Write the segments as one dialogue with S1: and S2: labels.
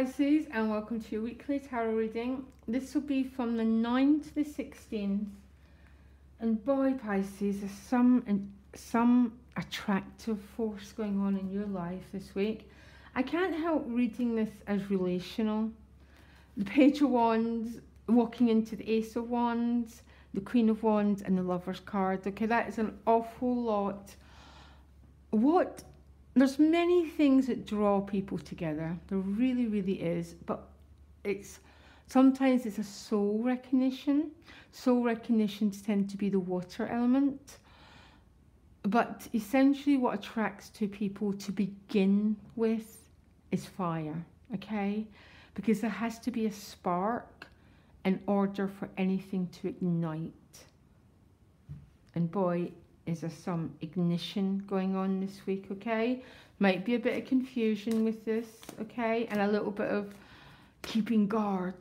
S1: Pisces, and welcome to your weekly tarot reading. This will be from the 9th to the 16th. And boy, Pisces, there's some attractive force going on in your life this week. I can't help reading this as relational. The Page of Wands, walking into the Ace of Wands, the Queen of Wands, and the Lover's card. Okay, that is an awful lot. There's many things that draw people together. There really, really is. But sometimes it's a soul recognition. Soul recognitions tend to be the water element. But essentially what attracts two people to begin with is fire, okay? Because there has to be a spark in order for anything to ignite. And boy, is there some ignition going on this week, okay? Might be a bit of confusion with this, okay? And a little bit of keeping guard,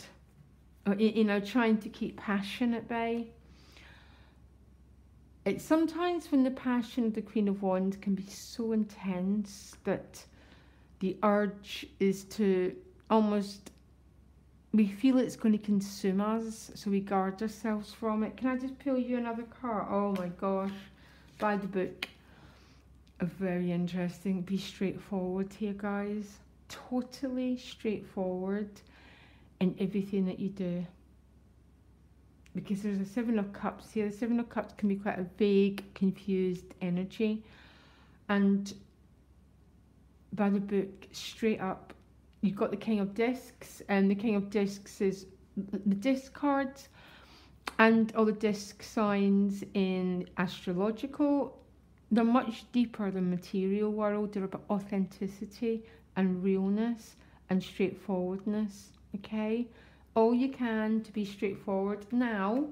S1: you know, trying to keep passion at bay. It's sometimes when the passion of the Queen of Wands can be so intense that the urge is to almost, we feel it's going to consume us, so we guard ourselves from it. Can I just pull you another card? Oh my gosh. By the book. Very interesting. Be straightforward here, guys. Totally straightforward in everything that you do. Because there's a Seven of Cups here. The Seven of Cups can be quite a vague, confused energy. And by the book, straight up, you've got the King of Discs. And the King of Discs is the disc cards. And all the disc signs in astrological, they're much deeper than material world. They're about authenticity and realness and straightforwardness, okay? All you can to be straightforward. Now,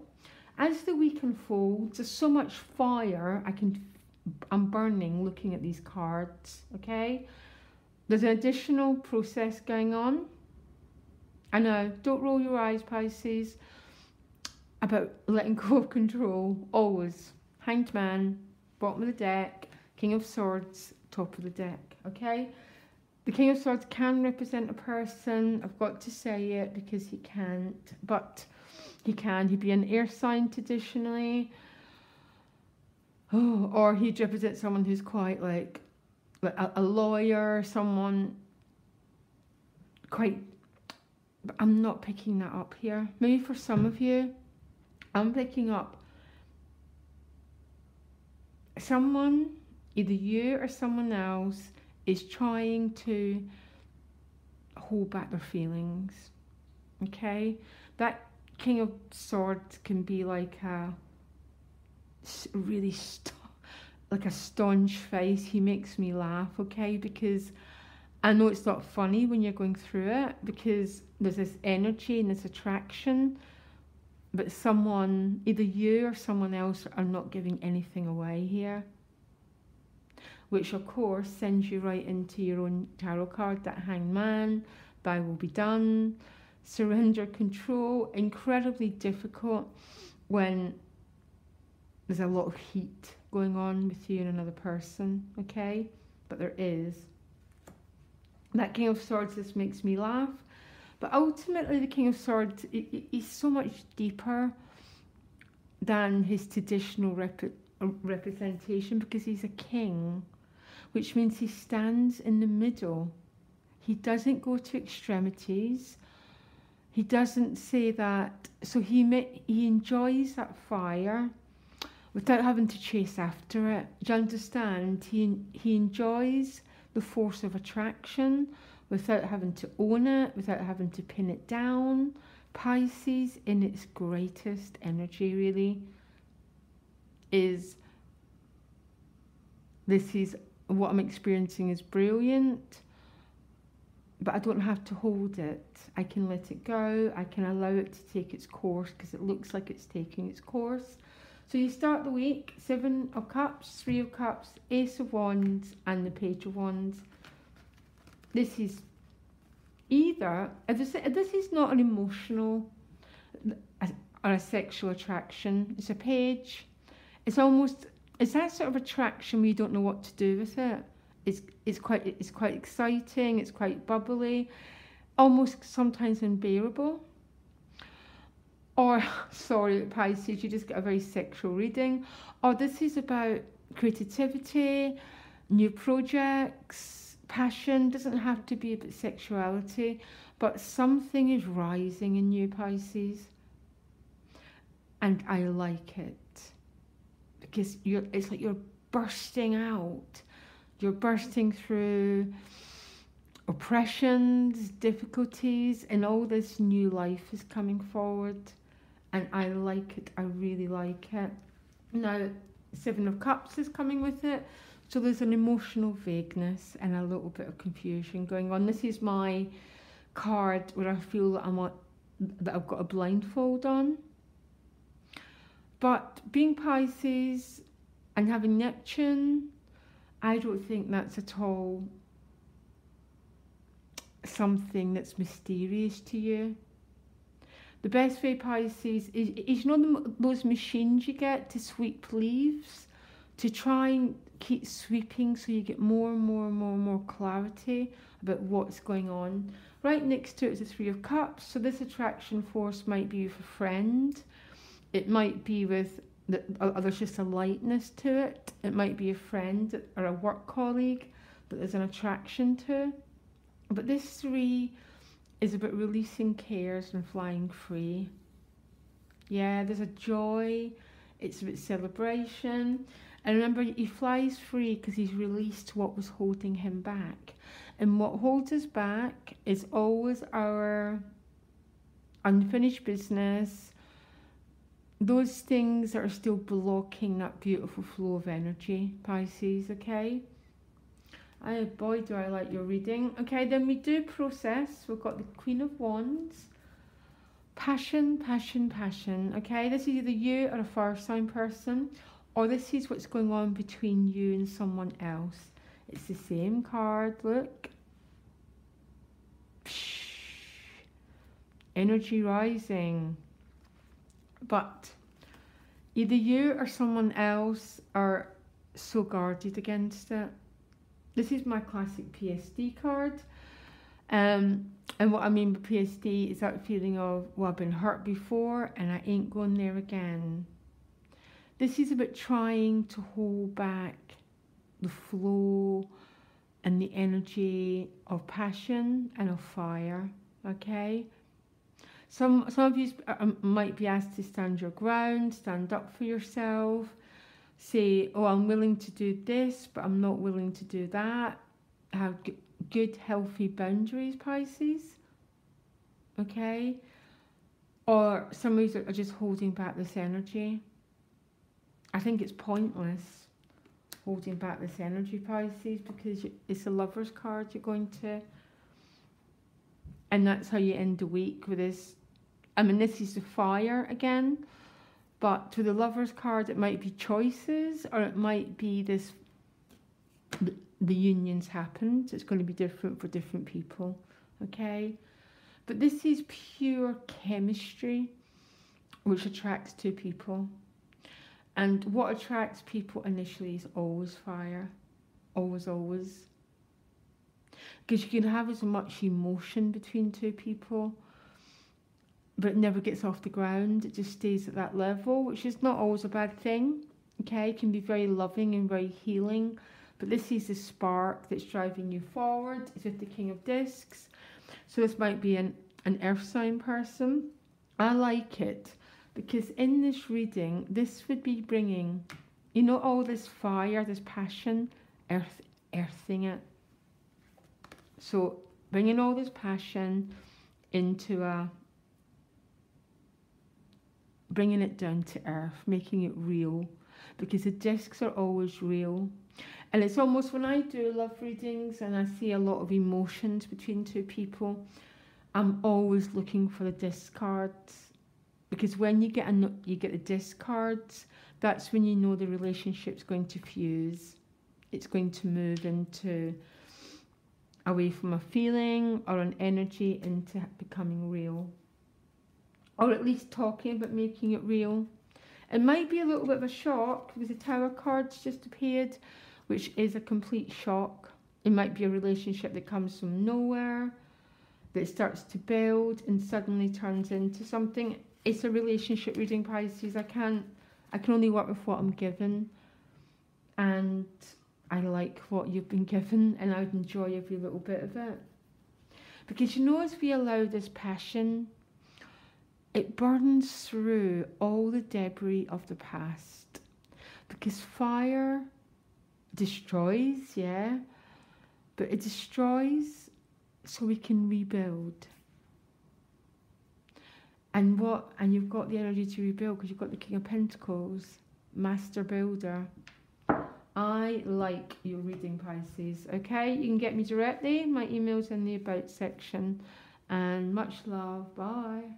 S1: as the week unfolds, there's so much fire I'm burning looking at these cards, okay? There's an additional process going on. I know, don't roll your eyes, Pisces. About letting go of control, always. Hanged Man, bottom of the deck, King of Swords, top of the deck, okay? The King of Swords can represent a person. I've got to say it because he can't, but he can. He'd be an air sign traditionally. Oh, or he'd represent someone who's quite like a lawyer, someone quite, but I'm not picking that up here. Maybe for some of you, I'm picking up someone, either you or someone else, is trying to hold back their feelings, okay? That King of Swords can be like a really like a staunch face. He makes me laugh, okay? Because I know it's not funny when you're going through it, because there's this energy and this attraction. But someone, either you or someone else, are not giving anything away here. Which, of course, sends you right into your own tarot card, that Hanged Man, Thy Will Be Done, surrender, control. Incredibly difficult when there's a lot of heat going on with you and another person, okay? But there is. That King of Swords just makes me laugh. But ultimately, the King of Swords is so much deeper than his traditional representation, because he's a king, which means he stands in the middle. He doesn't go to extremities. He doesn't say that. So he enjoys that fire without having to chase after it. Do you understand? He enjoys the force of attraction without having to own it, without having to pin it down. Pisces, in its greatest energy, really, is what I'm experiencing is brilliant, but I don't have to hold it. I can let it go. I can allow it to take its course, because it looks like it's taking its course. So you start the week, Seven of Cups, Three of Cups, Ace of Wands, and the Page of Wands. This is either, this is not an emotional or a sexual attraction. It's a page. It's that sort of attraction where you don't know what to do with it. It's quite exciting. It's quite bubbly. almost sometimes unbearable. Or, sorry, Pisces, you just get a very sexual reading. Or this is about creativity, new projects, passion. Doesn't have to be about sexuality, but something is rising in you, Pisces. And I like it. Because it's like you're bursting out. You're bursting through oppressions, difficulties, and all this new life is coming forward. And I like it. I really like it. Now, Seven of Cups is coming with it. So there's an emotional vagueness and a little bit of confusion going on. This is my card where I feel that that I've got a blindfold on. But being Pisces and having Neptune, I don't think that's at all something that's mysterious to you. The best way, Pisces, is you know those machines you get to sweep leaves, to try and keep sweeping so you get more and more and more and more clarity about what's going on. Right next to it is the Three of Cups, so this attraction force might be with a friend. It might be with, there's just a lightness to it. It might be a friend or a work colleague that there's an attraction to. But this three is about releasing cares and flying free. Yeah, there's a joy. It's about celebration. And remember, he flies free because he's released what was holding him back. And what holds us back is always our unfinished business, those things that are still blocking that beautiful flow of energy, Pisces, okay? Oh boy, do I like your reading. Okay, then we do process. We've got the Queen of Wands. Passion, passion, passion. Okay, this is either you or a fire sign person, or this is what's going on between you and someone else. It's the same card, look. Energy rising. But either you or someone else are so guarded against it. This is my classic PSD card. And what I mean by PSD is that feeling of, well, I've been hurt before and I ain't going there again. This is about trying to hold back the flow and the energy of passion and of fire, okay? Some of you might be asked to stand your ground, stand up for yourself, say, oh, I'm willing to do this, but I'm not willing to do that. Have good, healthy boundaries, Pisces, okay? Or some of you are just holding back this energy. I think it's pointless holding back this energy, Pisces, because it's a Lover's card you're going to, and that's how you end the week with this. I mean, this is the fire again, but to the Lover's card, it might be choices, or it might be this, the union's happened. It's going to be different for different people, okay? But this is pure chemistry, which attracts two people. And what attracts people initially is always fire. Always, always. Because you can have as much emotion between two people, but it never gets off the ground. It just stays at that level, which is not always a bad thing. Okay, it can be very loving and very healing. But this is the spark that's driving you forward. It's with the King of Discs. So this might be an earth sign person. I like it because in this reading, this would be bringing, you know, all this fire, this passion, earthing it. So bringing all this passion into bringing it down to earth, making it real, because the discs are always real. And it's almost, when I do love readings and I see a lot of emotions between two people, I'm always looking for the disc cards, because when you get the disc cards, that's when you know the relationship's going to fuse. It's going to move into away from a feeling or an energy into becoming real, or at least talking about making it real. It might be a little bit of a shock because the Tower cards just appeared, which is a complete shock. It might be a relationship that comes from nowhere. that starts to build and suddenly turns into something. It's a relationship reading, Pisces. I can only work with what I'm given, and I like what you've been given, and I would enjoy every little bit of it. Because you know, as we allow this passion, it burns through all the debris of the past. Because fire destroys, yeah, but it destroys so we can rebuild. And you've got the energy to rebuild because you've got the King of Pentacles, Master Builder. I like your reading, Pisces. Okay, you can get me directly. My email's in the About section. And much love. Bye.